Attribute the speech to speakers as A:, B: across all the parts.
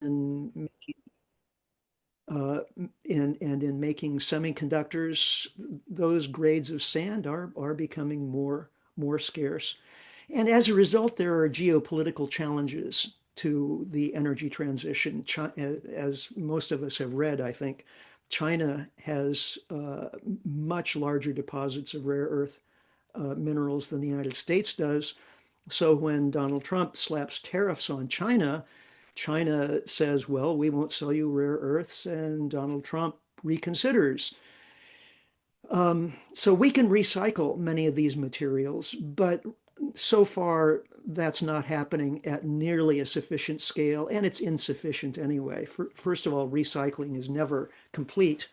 A: in uh, and in making semiconductors, those grades of sand are becoming more scarce. And as a result, there are geopolitical challenges to the energy transition. As most of us have read, I think China has much larger deposits of rare earth minerals than the United States does. So when Donald Trump slaps tariffs on China, China says, well, we won't sell you rare earths, and Donald Trump reconsiders. So we can recycle many of these materials, but so far that's not happening at nearly a sufficient scale, and it's insufficient anyway. First of all, recycling is never complete.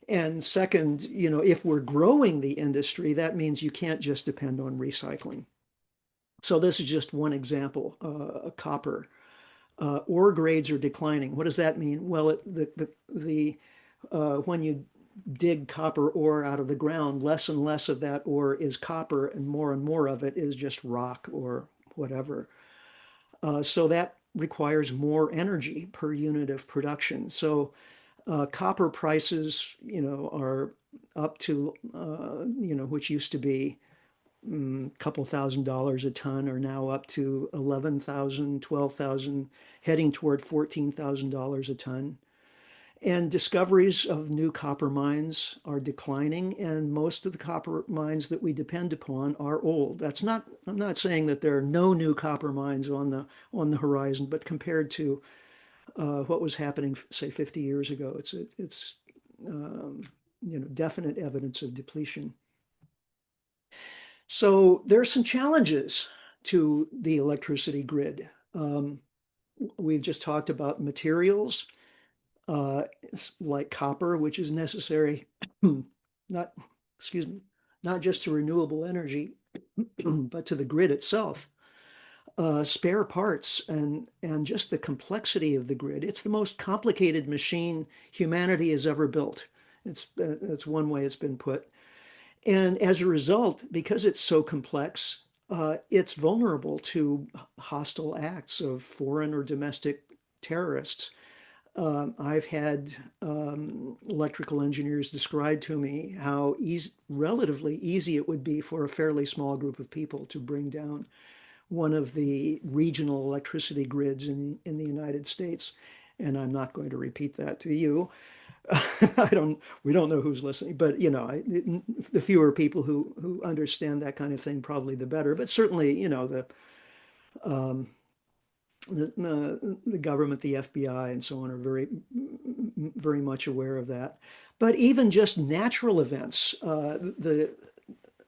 A: And second, if we're growing the industry, that means you can't just depend on recycling. So this is just one example, copper. Ore grades are declining. What does that mean? Well, when you dig copper ore out of the ground, less and less of that ore is copper, and more of it is just rock or whatever. So that requires more energy per unit of production. So copper prices, are up to, which used to be a couple $1,000s a ton, are now up to 11,000, 12,000, heading toward $14,000 a ton. And discoveries of new copper mines are declining, and most of the copper mines that we depend upon are old. I'm not saying that there are no new copper mines on the horizon, but compared to what was happening, say, 50 years ago, it's um, definite evidence of depletion. So there are some challenges to the electricity grid. We've just talked about materials like copper, which is necessary, not, excuse me, not just to renewable energy, but to the grid itself. Spare parts and just the complexity of the grid. It's the most complicated machine humanity has ever built. That's one way it's been put. And as a result, because it's so complex, it's vulnerable to hostile acts of foreign or domestic terrorists. I've had electrical engineers describe to me how relatively easy it would be for a fairly small group of people to bring down one of the regional electricity grids in the United States. And I'm not going to repeat that to you. We don't know who's listening, but the fewer people who understand that kind of thing, probably the better. But certainly, um, the government, the FBI, and so on are very much aware of that. But even just natural events, the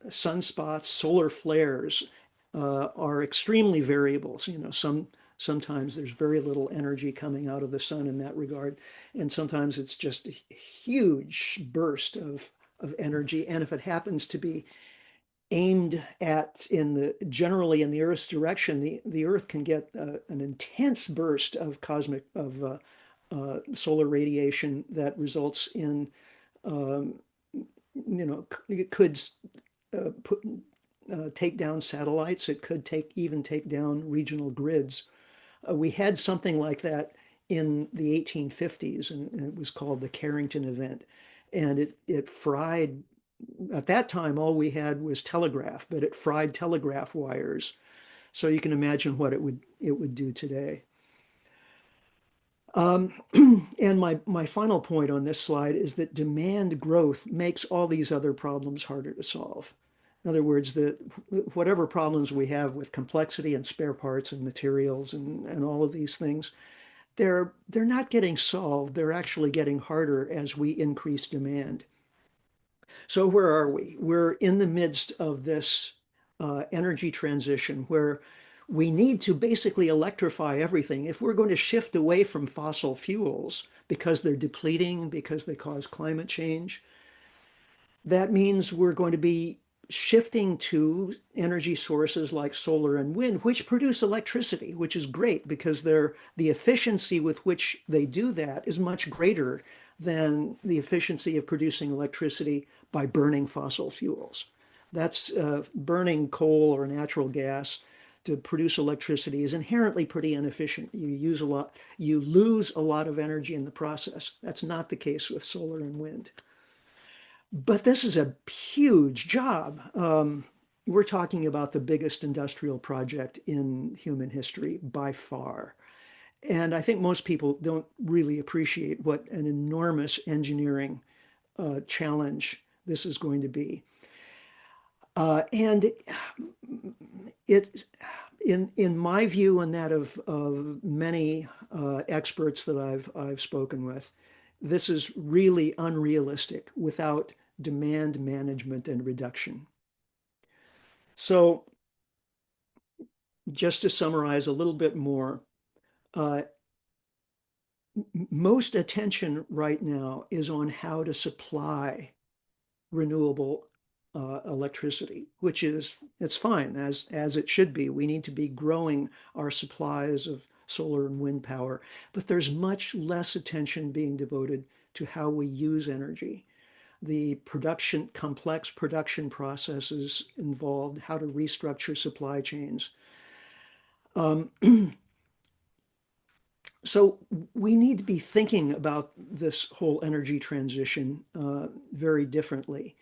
A: sunspots, solar flares, are extremely variable. So, sometimes there's very little energy coming out of the sun in that regard, and sometimes it's just a huge burst of energy. And if it happens to be aimed at generally in the Earth's direction, the Earth can get an intense burst of cosmic of solar radiation that results in um, it could put take down satellites. It could even take down regional grids. We had something like that in the 1850s, and it was called the Carrington event. And it fried, at that time, all we had was telegraph, but it fried telegraph wires. So you can imagine what it would do today. Um, and my final point on this slide is that demand growth makes all these other problems harder to solve. In other words, whatever problems we have with complexity and spare parts and materials and all of these things, they're not getting solved. They're actually getting harder as we increase demand. So where are we? We're in the midst of this energy transition where we need to basically electrify everything. If we're going to shift away from fossil fuels because they're depleting, because they cause climate change, that means we're going to be shifting to energy sources like solar and wind, which produce electricity, which is great because the efficiency with which they do that is much greater than the efficiency of producing electricity by burning fossil fuels. That's burning coal or natural gas. to produce electricity is inherently pretty inefficient. You use a lot, you lose a lot of energy in the process. That's not the case with solar and wind. But this is a huge job. We're talking about the biggest industrial project in human history by far. And I think most people don't really appreciate what an enormous engineering challenge this is going to be. And it, in my view and that of many experts that I've spoken with, this is really unrealistic without demand management and reduction. So just to summarize a little bit more, uh, most attention right now is on how to supply renewable electricity, which is, it's fine as it should be. We need to be growing our supplies of solar and wind power, but there's much less attention being devoted to how we use energy, the production, complex production processes involved, how to restructure supply chains. Um, so we need to be thinking about this whole energy transition very differently.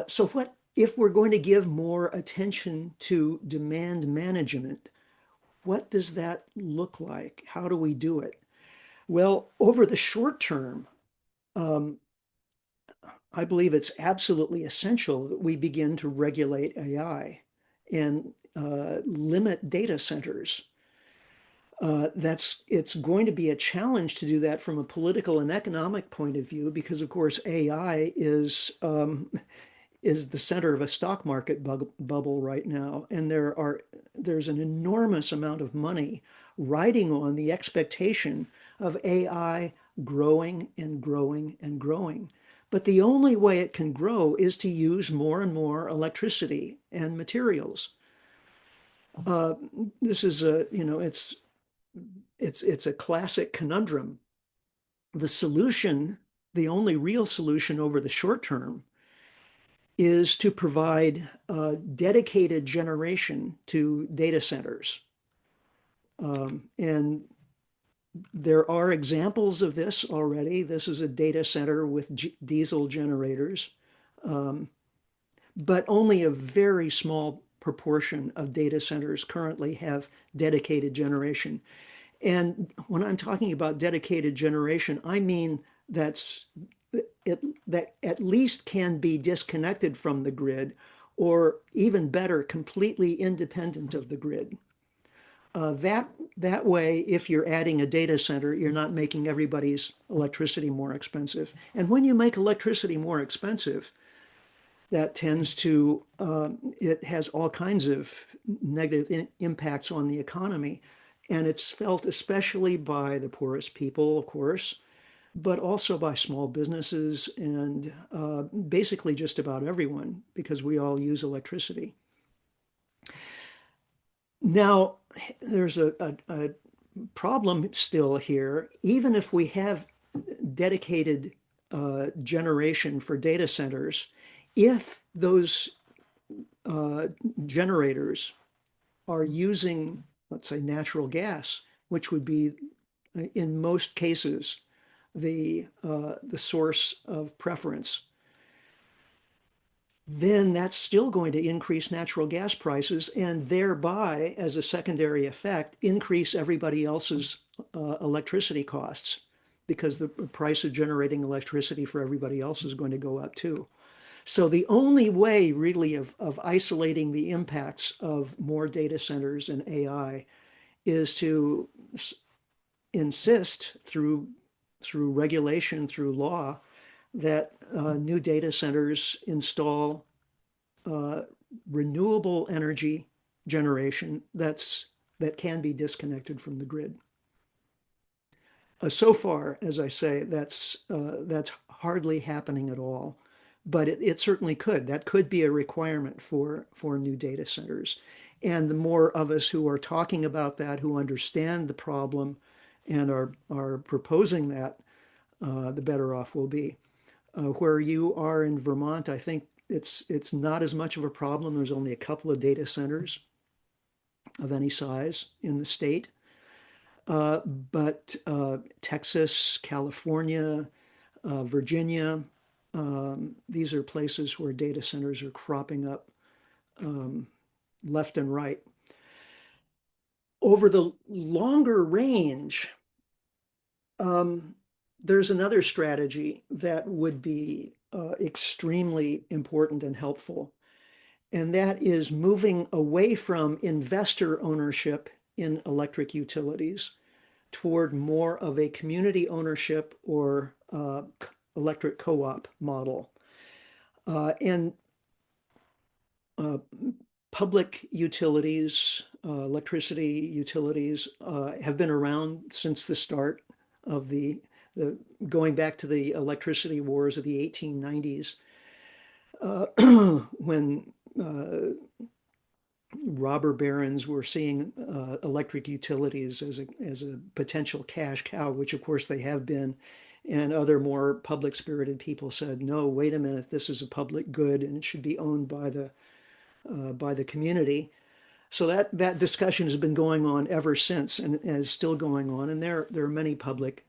A: So what if we're going to give more attention to demand management? What does that look like? How do we do it? Well, over the short term, um, I believe it's absolutely essential that we begin to regulate AI and limit data centers. It's going to be a challenge to do that from a political and economic point of view because, of course, AI is the center of a stock market bubble right now, and there's an enormous amount of money riding on the expectation of AI growing and growing and growing. But the only way it can grow is to use more and more electricity and materials. Uh, this is a, you know, it's a classic conundrum. The solution, the only real solution over the short term, is to provide dedicated generation to data centers. And there are examples of this already. This is a data center with diesel generators, but only a very small proportion of data centers currently have dedicated generation. And when I'm talking about dedicated generation, I mean that at least can be disconnected from the grid, or even better, completely independent of the grid. That way, if you're adding a data center, you're not making everybody's electricity more expensive. And when you make electricity more expensive, that tends to it has all kinds of negative impacts on the economy. And it's felt especially by the poorest people, of course, but also by small businesses and basically just about everyone, because we all use electricity. Now, there's a problem still here. Even if we have dedicated generation for data centers, if those generators are using, let's say, natural gas, which would be, in most cases, the source of preference, then that's still going to increase natural gas prices and thereby, as a secondary effect, increase everybody else's electricity costs because the price of generating electricity for everybody else is going to go up too. So the only way really of isolating the impacts of more data centers and AI is to insist through regulation, through law, that new data centers install renewable energy generation that can be disconnected from the grid. So far, as I say, that's hardly happening at all, but it certainly could. That could be a requirement for new data centers. And the more of us who are talking about that, who understand the problem and are proposing that, the better off we'll be. Where you are in Vermont, I think it's not as much of a problem. There's only a couple of data centers. of any size in the state. But Texas, California, Virginia, these are places where data centers are cropping up left and right. Over the longer range, um, there's another strategy that would be extremely important and helpful, and that is moving away from investor ownership in electric utilities toward more of a community ownership or electric co-op model. And uh, public utilities, electricity utilities, have been around since the start of the going back to the electricity wars of the 1890s, when robber barons were seeing electric utilities as a potential cash cow, which of course they have been. And other more public spirited people said, no, wait a minute, this is a public good and it should be owned by the community. So that discussion has been going on ever since and is still going on. And there are many public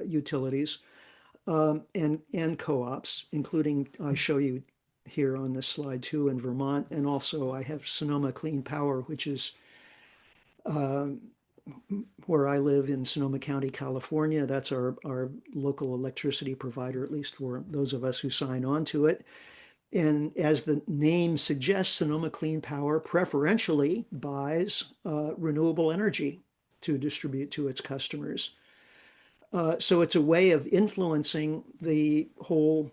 A: utilities and co-ops, including I show you here on this slide too in Vermont. And also I have Sonoma Clean Power, which is where I live in Sonoma County, California. That's our local electricity provider, at least for those of us who sign on to it. And as the name suggests, Sonoma Clean Power preferentially buys renewable energy to distribute to its customers. So it's a way of influencing the whole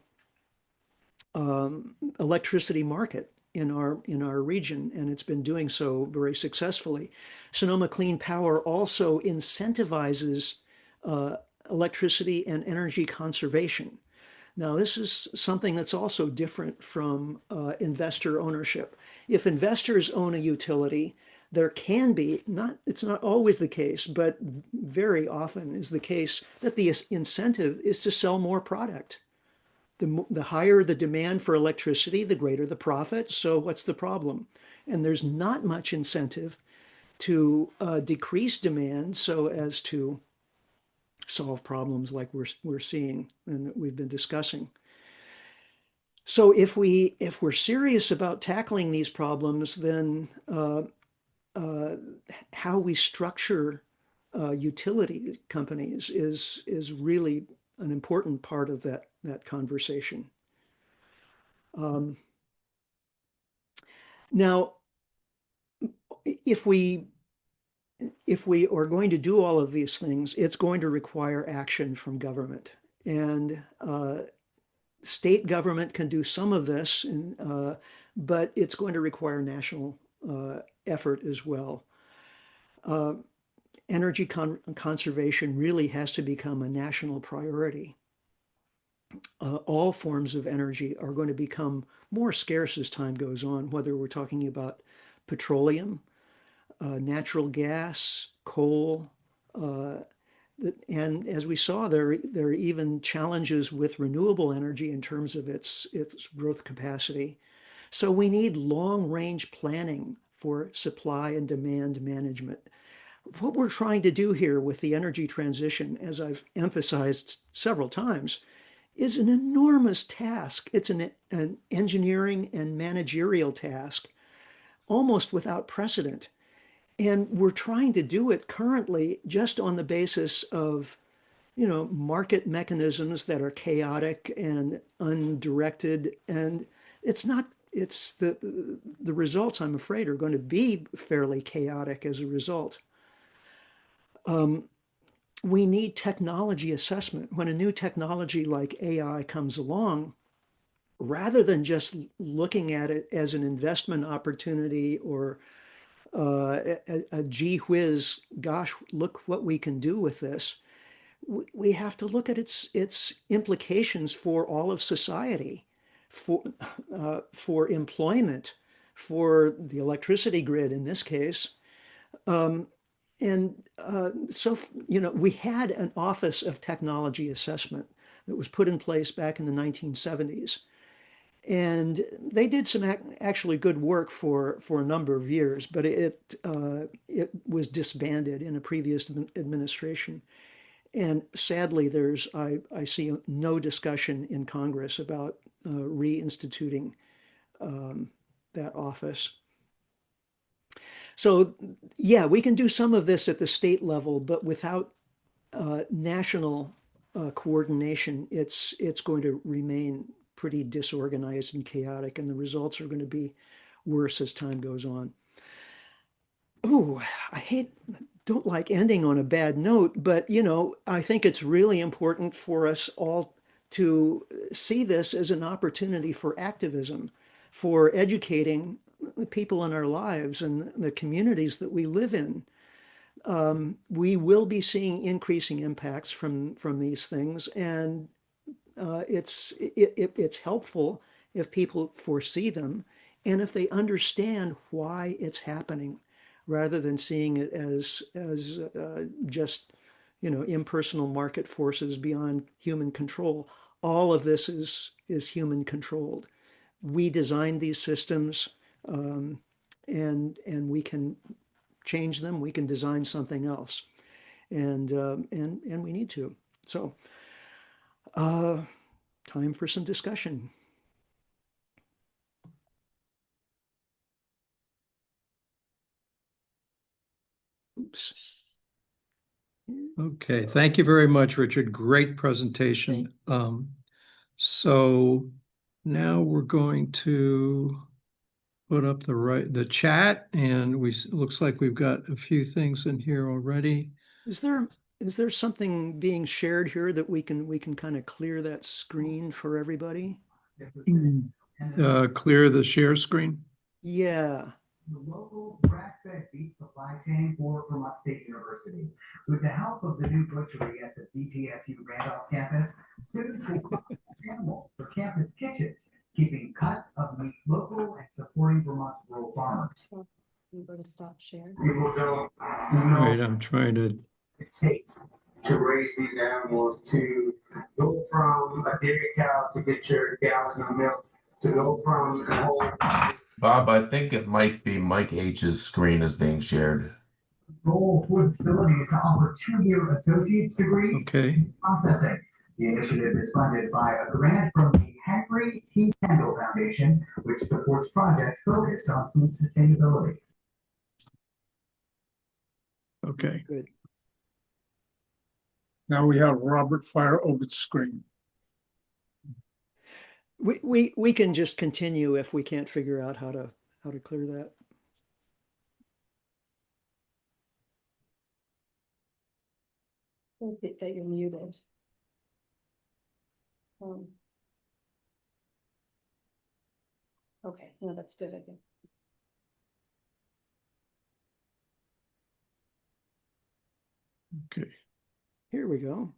A: electricity market in our region, and it's been doing so very successfully. Sonoma Clean Power also incentivizes electricity and energy conservation. Now, this is something that's also different from investor ownership. If investors own a utility, there can be, not, it's not always the case, but very often is the case that the incentive is to sell more product. The higher the demand for electricity, the greater the profit. So what's the problem? And there's not much incentive to decrease demand so as to solve problems like we're seeing and that we've been discussing. So if we're serious about tackling these problems, then how we structure utility companies is really an important part of that conversation. Now, if we are going to do all of these things, it's going to require action from government. And state government can do some of this, but it's going to require national effort as well. Energy conservation really has to become a national priority. All forms of energy are going to become more scarce as time goes on, whether we're talking about petroleum, natural gas, coal, and as we saw, there are even challenges with renewable energy in terms of its growth capacity. So we need long-range planning for supply and demand management. What we're trying to do here with the energy transition, as I've emphasized several times, is an enormous task. It's an engineering and managerial task, almost without precedent. And we're trying to do it currently just on the basis of, market mechanisms that are chaotic and undirected. And it's the results, I'm afraid, are going to be fairly chaotic as a result. We need technology assessment. When a new technology like AI comes along, rather than just looking at it as an investment opportunity or a gee whiz, gosh, look what we can do with this. We have to look at its implications for all of society, for employment, for the electricity grid in this case. And so, we had an Office of Technology Assessment that was put in place back in the 1970s. And they did some actually good work for a number of years, but it was disbanded in a previous administration. And sadly, I see no discussion in Congress about reinstituting that office. So yeah, we can do some of this at the state level, but without national coordination, it's going to remain pretty disorganized and chaotic, and the results are going to be worse as time goes on. Oh, don't like ending on a bad note, but I think it's really important for us all to see this as an opportunity for activism, for educating the people in our lives and the communities that we live in. We will be seeing increasing impacts from these things, and it's helpful if people foresee them and if they understand why it's happening, rather than seeing it as just impersonal market forces beyond human control. All of this is human controlled. We designed these systems, and we can change them. We can design something else, and we need to. So, uh, time for some discussion. Oops.
B: Okay, thank you very much, Richard. Great presentation. So now we're going to put up the chat, and looks like we've got a few things in here already.
A: Is there something being shared here that we can kind of clear that screen for everybody?
B: Clear the share screen.
A: Yeah.
C: The local grass-fed beef supply chain for Vermont State University. With the help of the new butchery at the VTSU Randolph campus, students will cook animals for campus kitchens, keeping cuts of meat local and supporting Vermont's rural farmers.
D: You go to stop share.
C: It will go,
B: Right, I'm trying to.
C: it takes to raise these animals, to go from a dairy cow to get your gallon of milk, to go from a whole
E: Bob, I think it might be Mike H's screen is being shared.
C: goal for the facility is to offer two-year associate's degrees in processing. The initiative is funded by a grant from the Henry T. Kendall Foundation, which supports projects focused on food sustainability.
B: Okay.
A: Good.
F: Now we have Robert fire over the screen.
A: We can just continue if we can't figure out how to clear that.
D: That you're muted. Okay, no, that's good, I think.
B: Okay.
A: Here we go.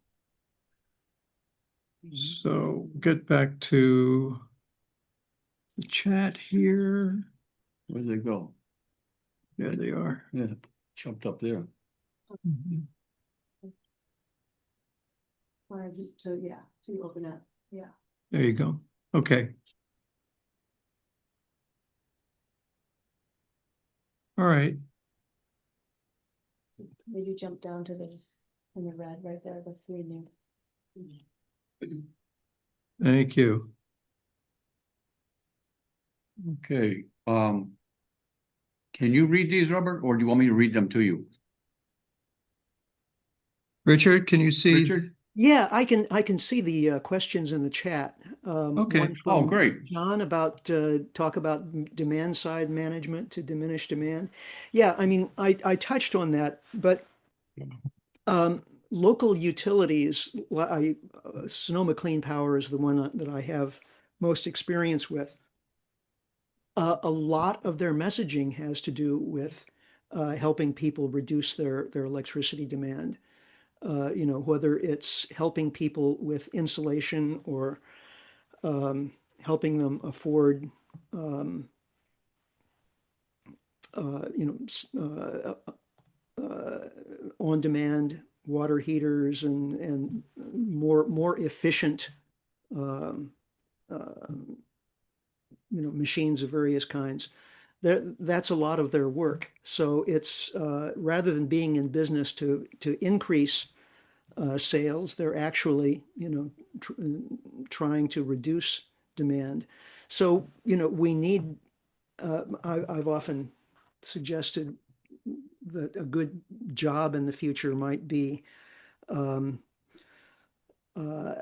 B: So get back to the chat here.
G: Where'd they go?
B: There they are.
G: Yeah, jumped up there.
B: Mhm.
D: All right, so yeah, so you open up, yeah.
B: There you go. Okay. All right.
D: Maybe jump down to this in the red right there, the three new.
B: Thank you.
G: Okay, can you read these, Robert, or do you want me to read them to you?
B: Richard, can you see?
G: Richard?
A: Yeah, I can see the questions in the chat.
B: Okay.
A: One
G: Oh,
A: from
G: great.
A: John about talk about demand side management to diminish demand. Yeah, I mean, I touched on that, but local utilities, Sonoma Clean Power is the one that I have most experience with. A lot of their messaging has to do with helping people reduce their electricity demand. Whether it's helping people with insulation or helping them afford, on-demand water heaters and more efficient machines of various kinds. That's a lot of their work. So it's rather than being in business to increase sales, they're actually, trying to reduce demand. So, we need, I've often suggested that a good job in the future might be um, uh,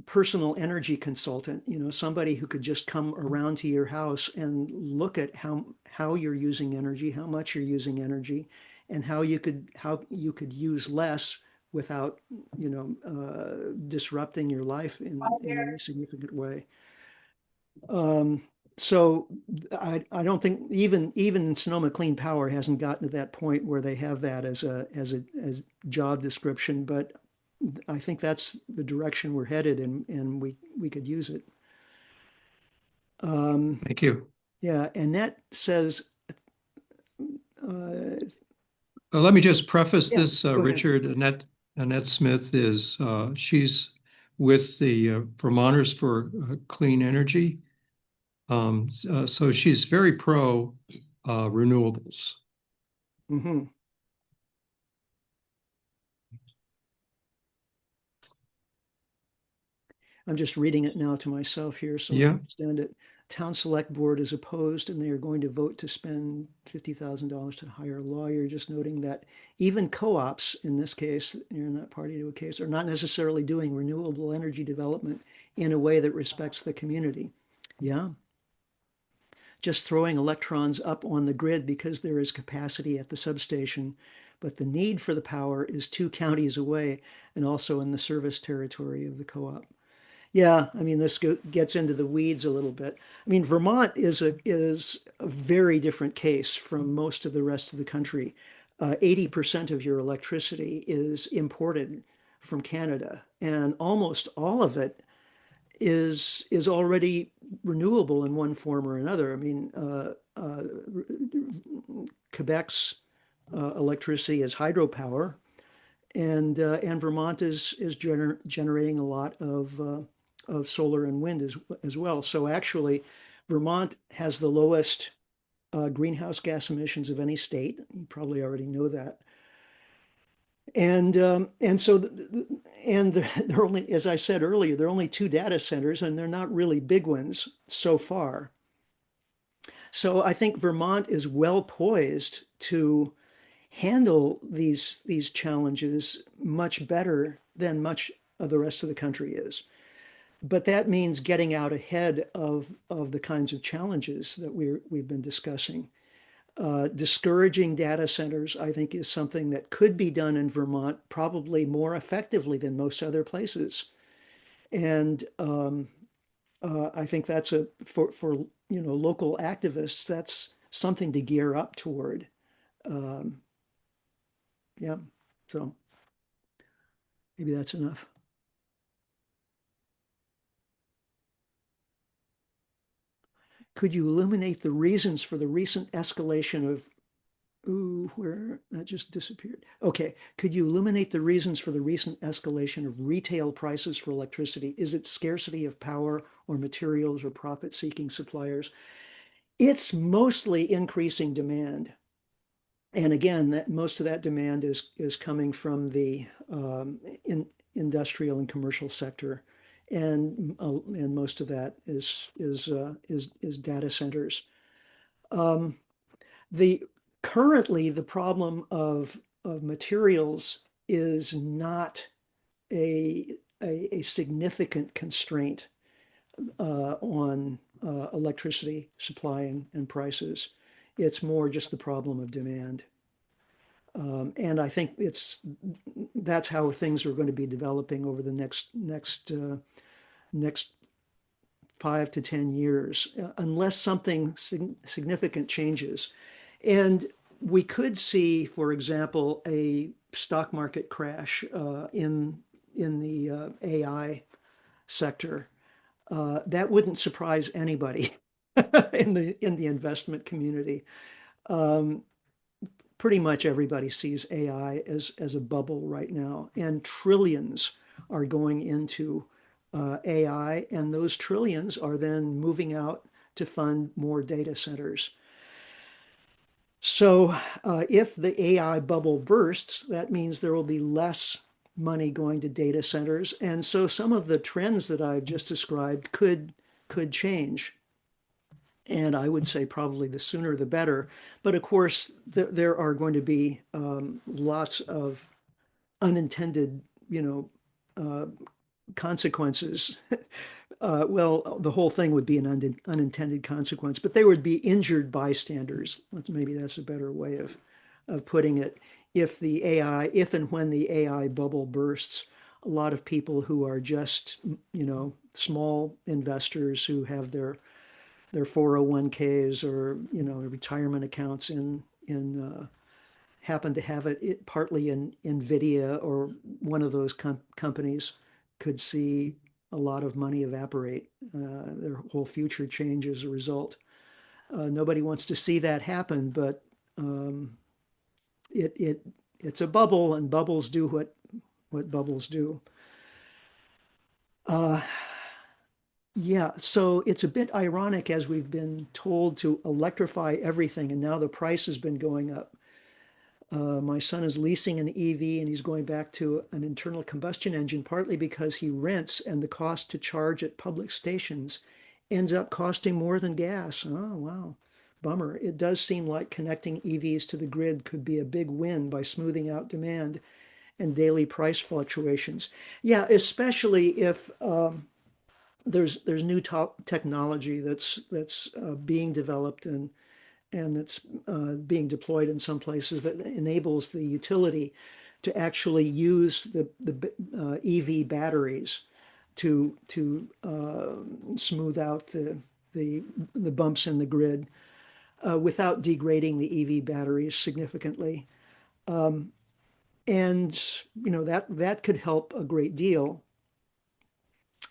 A: personal energy consultant, somebody who could just come around to your house and look at how you're using energy, how much you're using energy, and how you could use less without, disrupting your life in any significant way. Um, so I don't think even Sonoma Clean Power hasn't gotten to that point where they have that as job description, but I think that's the direction we're headed, and we could use it.
B: Thank you.
A: Yeah, Annette says, uh,
B: Let me just preface
A: yeah,
B: this,
A: go ahead.
B: Richard. Annette Smith is, she's with the Vermonters for Clean Energy. So she's very pro renewables.
A: Mm-hmm. I'm just reading it now to myself here, so I
B: Yeah.
A: understand it. Town Select Board is opposed, and they are going to vote to spend $50,000 to hire a lawyer. Just noting that even co-ops, in this case, you're not party to a case, are not necessarily doing renewable energy development in a way that respects the community. Yeah. Just throwing electrons up on the grid because there is capacity at the substation, but the need for the power is 2 counties away and also in the service territory of the co-op. Yeah, I mean, this gets into the weeds a little bit. I mean, Vermont is a very different case from most of the rest of the country. 80% of your electricity is imported from Canada, and almost all of it is already renewable in one form or another. I mean, Quebec's electricity is hydropower, and Vermont is generating a lot of solar and wind as well. So actually, Vermont has the lowest greenhouse gas emissions of any state. You probably already know that. And so they're only, as I said earlier, there are only 2 data centers, and they're not really big ones so far. So I think Vermont is well poised to handle these challenges much better than much of the rest of the country is. But that means getting out ahead of the kinds of challenges that we've been discussing. Discouraging data centers, I think, is something that could be done in Vermont probably more effectively than most other places. And I think that's for local activists, that's something to gear up toward. Um, yeah, so maybe that's enough. Could you illuminate the reasons for the recent escalation of, ooh, where that just disappeared? Okay, could you illuminate the reasons for the recent escalation of retail prices for electricity? Is it scarcity of power or materials or profit-seeking suppliers? It's mostly increasing demand. And again, most of that demand is coming from the industrial and commercial sector, and most of that is data centers. The currently the problem of materials is not a significant constraint on electricity supply and prices. It's more just the problem of demand. And I think that's how things are going to be developing over the next 5 to 10 years, unless something significant changes. And we could see, for example, a stock market crash in the AI sector. That wouldn't surprise anybody in the investment community. Pretty much everybody sees AI as a bubble right now, and trillions are going into AI, and those trillions are then moving out to fund more data centers. So if the AI bubble bursts, that means there will be less money going to data centers. And so some of the trends that I've just described could change. And I would say probably the sooner the better. But of course, there are going to be lots of unintended, consequences. Well, the whole thing would be an unintended consequence, but they would be injured bystanders. Maybe that's a better way of putting it. If and when the AI bubble bursts, a lot of people who are just, small investors who have their 401ks or, retirement accounts in happen to have it partly in Nvidia or one of those companies could see a lot of money evaporate. Their whole future change as a result. Nobody wants to see that happen, but it's a bubble, and bubbles do what bubbles do. Yeah, so it's a bit ironic as we've been told to electrify everything, and now the price has been going up. My son is leasing an EV and he's going back to an internal combustion engine, partly because he rents and the cost to charge at public stations ends up costing more than gas. Oh, wow. Bummer. It does seem like connecting EVs to the grid could be a big win by smoothing out demand and daily price fluctuations. Yeah, especially if there's new technology that's being developed and that's being deployed in some places that enables the utility to actually use the EV batteries to smooth out the bumps in the grid without degrading the EV batteries significantly. And that could help a great deal.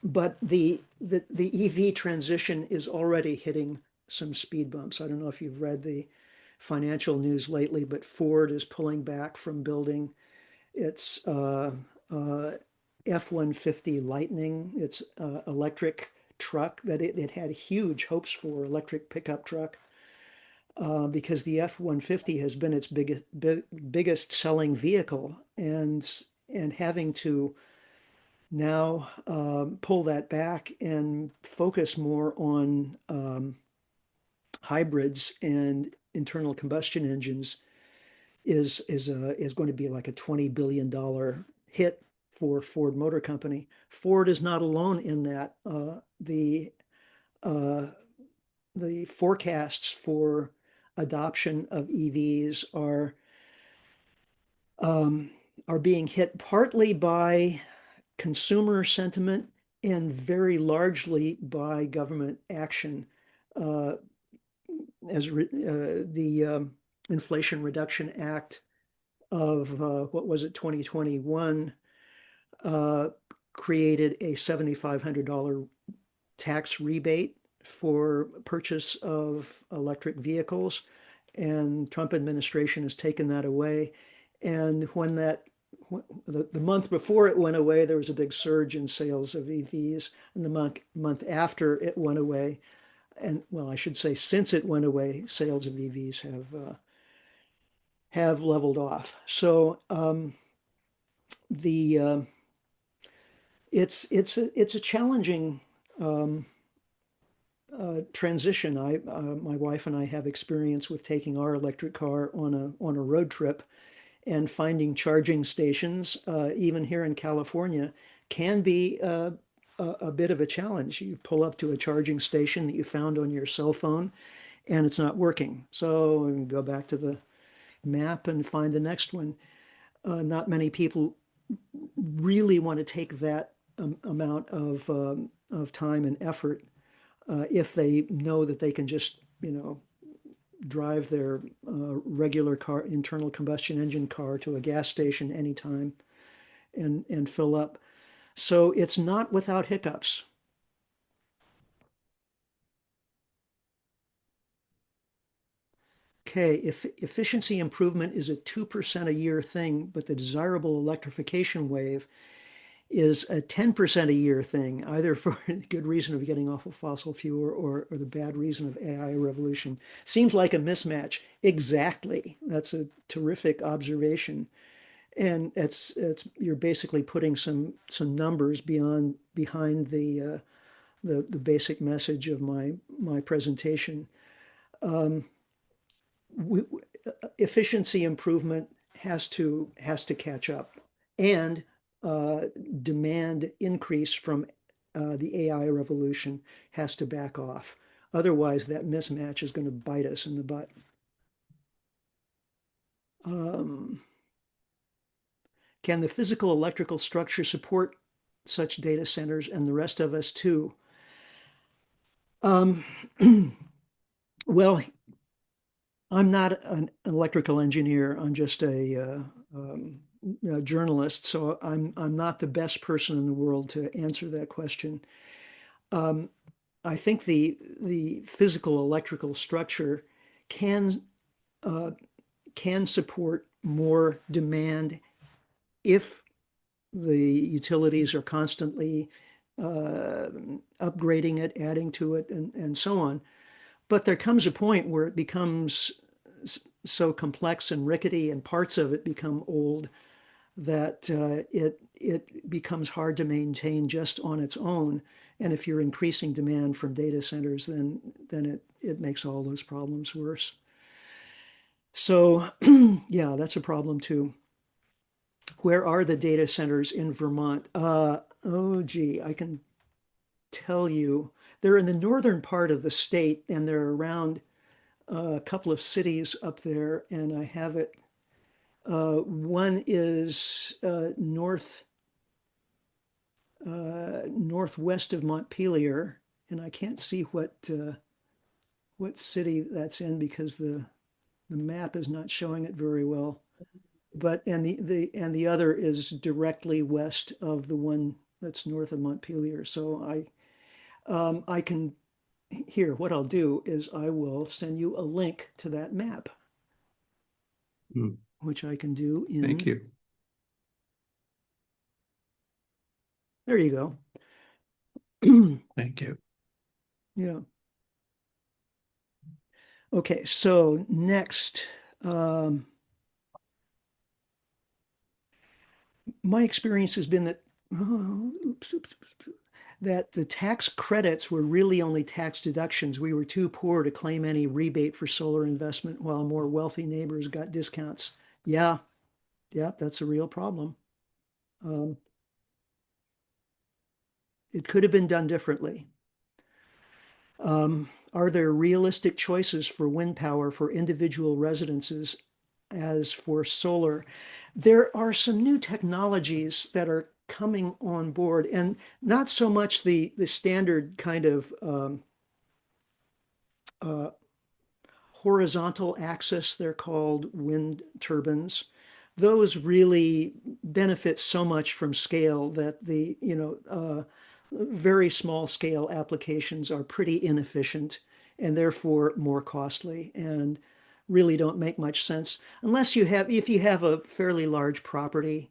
A: But the EV transition is already hitting some speed bumps. I don't know if you've read the financial news lately, but Ford is pulling back from building its F-150 Lightning, its electric truck that it had huge hopes for, electric pickup truck, because the F-150 has been its biggest selling vehicle, and having to now pull that back and focus more on hybrids and internal combustion engines is going to be like a $20 billion hit for Ford Motor Company. Ford is not alone in that. The forecasts for adoption of EVs are being hit partly by consumer sentiment and very largely by government action. As the Inflation Reduction Act of what was it, 2021, created a $7,500 tax rebate for purchase of electric vehicles, and Trump administration has taken that away. And when the month before it went away, there was a big surge in sales of EVs, and the month after it went away, and well, I should say since it went away, sales of EVs have leveled off. So it's a challenging transition. My wife and I have experience with taking our electric car on a road trip, and finding charging stations, even here in California, can be a bit of a challenge. You pull up to a charging station that you found on your cell phone, and it's not working. So you go back to the map and find the next one. Not many people really want to take that amount of time and effort if they know that they can just, drive their regular car, internal combustion engine car, to a gas station anytime and fill up. So it's not without hiccups. Okay, if efficiency improvement is a 2% a year thing, but the desirable electrification wave is a 10% a year thing, either for the good reason of getting off of fossil fuel or the bad reason of AI revolution. Seems like a mismatch. Exactly. That's a terrific observation. And it's you're basically putting some numbers behind the basic message of my presentation. Um, we, efficiency improvement has to catch up, and uh, demand increase from the AI revolution has to back off. Otherwise, that mismatch is going to bite us in the butt. Um, can the physical electrical structure support such data centers and the rest of us too? Um, well, I'm not an electrical engineer. I'm just a journalist, so I'm not the best person in the world to answer that question. Um, I think the physical electrical structure can uh, can support more demand if the utilities are constantly uh, upgrading it, adding to it, and so on. But there comes a point where it becomes so complex and rickety, and parts of it become old that it becomes hard to maintain just on its own. And if you're increasing demand from data centers, then it makes all those problems worse. So yeah, that's a problem too. Where are the data centers in Vermont? Oh gee, I can tell you. They're in the northern part of the state, and they're around a couple of cities up there, and I have it. One is northwest of Montpelier, and I can't see what city that's in because the map is not showing it very well. But and the other is directly west of the one that's north of Montpelier. So I can here, what I'll do is I will send you a link to that map,
B: Hmm.
A: which I can do
B: Thank you.
A: There you go.
B: Thank you.
A: Yeah. Okay, so next, my experience has been that, that the tax credits were really only tax deductions. We were too poor to claim any rebate for solar investment while more wealthy neighbors got discounts. Yeah, yeah, that's a real problem. Um, it could have been done differently. Are there realistic choices for wind power for individual residences as for solar? There are some new technologies that are coming on board, and not so much the standard kind of uh, horizontal axis, they're called wind turbines. Those really benefit so much from scale that very small scale applications are pretty inefficient and therefore more costly and really don't make much sense unless if you have a fairly large property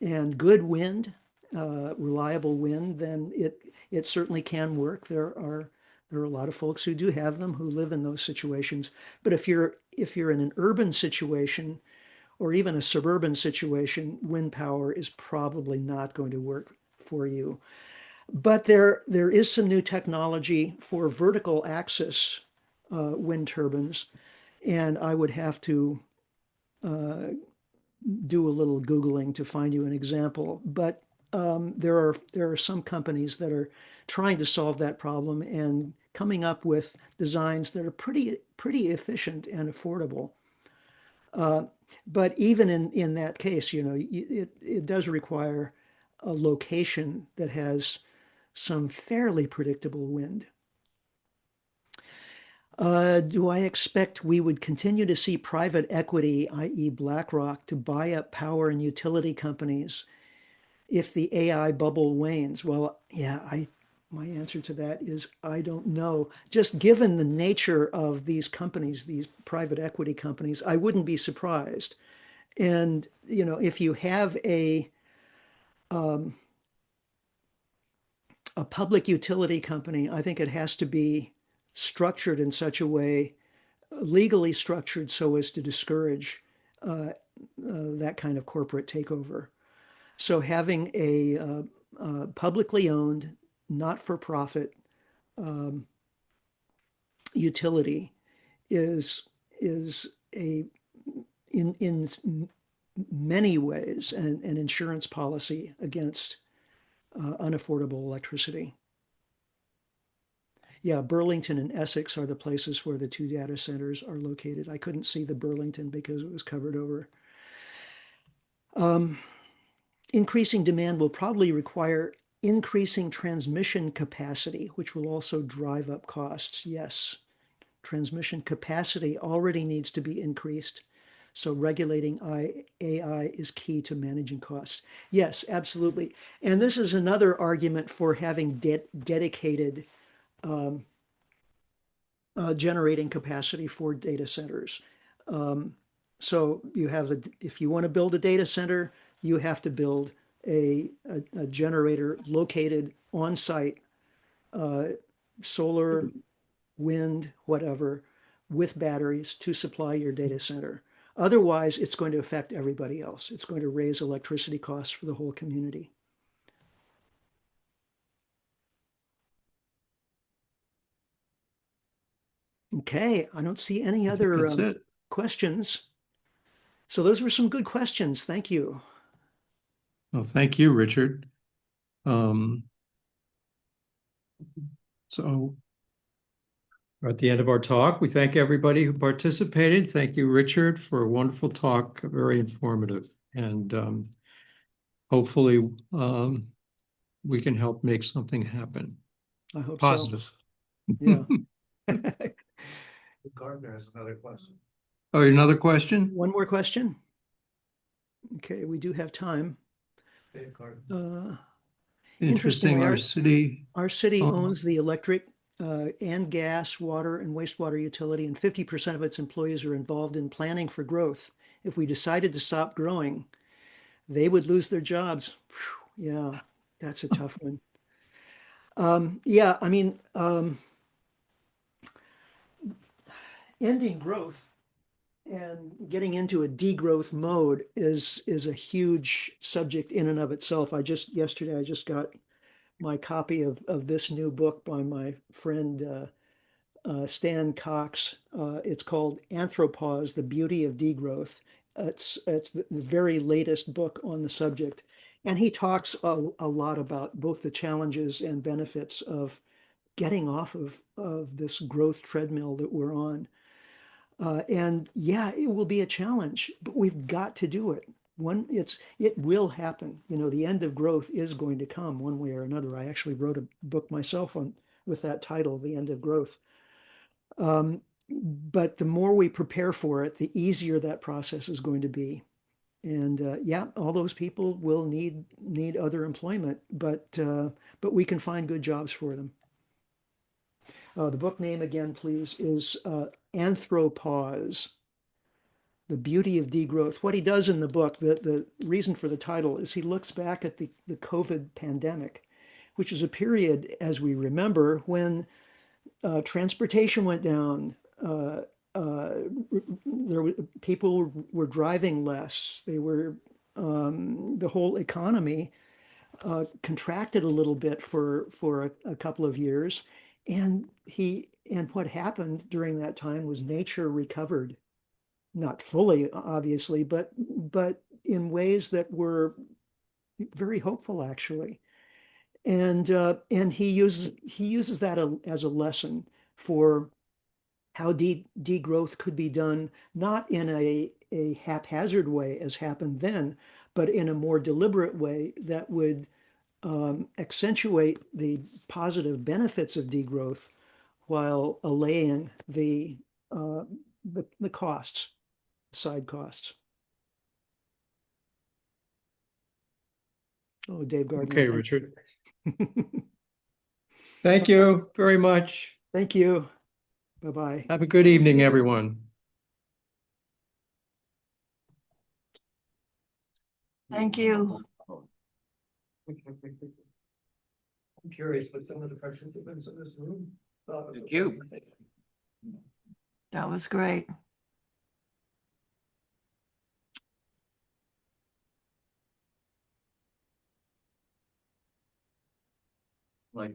A: and good wind, reliable wind, then it certainly can work. There are a lot of folks who do have them who live in those situations. But if you're in an urban situation or even a suburban situation, wind power is probably not going to work for you. But there is some new technology for vertical axis wind turbines, and I would have to do a little Googling to find you an example. But there are some companies that are trying to solve that problem and coming up with designs that are pretty efficient and affordable. But even in that case, it does require a location that has some fairly predictable wind. Do I expect we would continue to see private equity, i.e. BlackRock, to buy up power and utility companies if the AI bubble wanes? Well, yeah, my answer to that is I don't know. Just given the nature of these companies, these private equity companies, I wouldn't be surprised. And, if you have um, a public utility company, I think it has to be structured in such a way, legally structured so as to discourage that kind of corporate takeover. So having a publicly owned, not-for-profit utility is a in many ways an insurance policy against unaffordable electricity. Yeah, Burlington and Essex are the places where the two data centers are located. I couldn't see the Burlington because it was covered over. Increasing demand will probably require increasing transmission capacity, which will also drive up costs. Yes, transmission capacity already needs to be increased. So regulating AI is key to managing costs. Yes, absolutely. And this is another argument for having dedicated generating capacity for data centers. So you have if you want to build a data center, you have to build a generator located on site, solar, wind, whatever, with batteries to supply your data center. Otherwise, it's going to affect everybody else. It's going to raise electricity costs for the whole community. Okay, I don't see any
B: I think
A: other
B: that's it.
A: questions. So those were some good questions. Thank you.
B: Well, thank you, Richard. So we're at the end of our talk. We thank everybody who participated. Thank you, Richard, for a wonderful talk, very informative. And hopefully we can help make something happen.
A: I hope
B: Positive.
A: so. Yeah.
B: Gardner has another question. Oh, another question?
A: One more question. Okay, we do have time.
B: Interesting.
A: Our city
B: Oh.
A: owns the electric and gas, water, and wastewater utility, and 50% of its employees are involved in planning for growth. If we decided to stop growing, they would lose their jobs. Whew, yeah, that's a tough one. Yeah, I mean, ending growth and getting into a degrowth mode is a huge subject in and of itself. Yesterday I just got my copy of this new book by my friend Stan Cox. It's called Anthropause: The Beauty of Degrowth. It's the very latest book on the subject, and he talks a lot about both the challenges and benefits of getting off of this growth treadmill that we're on. And yeah, it will be a challenge, but we've got to do it. It will happen. You know, the end of growth is going to come one way or another. I actually wrote a book myself with that title, The End of Growth. But the more we prepare for it, the easier that process is going to be. And yeah, all those people will need other employment, but we can find good jobs for them. The book name again, please, is Anthropause: The Beauty of Degrowth. What he does in the book, the reason for the title, is he looks back at the COVID pandemic, which is a period, as we remember, when transportation went down. People were driving less. The whole economy contracted a little bit for a couple of years. And what happened during that time was nature recovered, not fully, obviously, but in ways that were very hopeful, actually. And he uses that as a lesson for how degrowth could be done, not in a haphazard way as happened then, but in a more deliberate way that would accentuate the positive benefits of degrowth while allaying the costs, side costs. Oh, Dave Gardner.
B: Okay, Richard. Thank you very much.
A: Thank you. Bye-bye.
B: Have a good evening, everyone.
H: Thank you. I'm curious what some of the participants in this room thought of the
G: Thank you.
H: presentation.
I: That was great.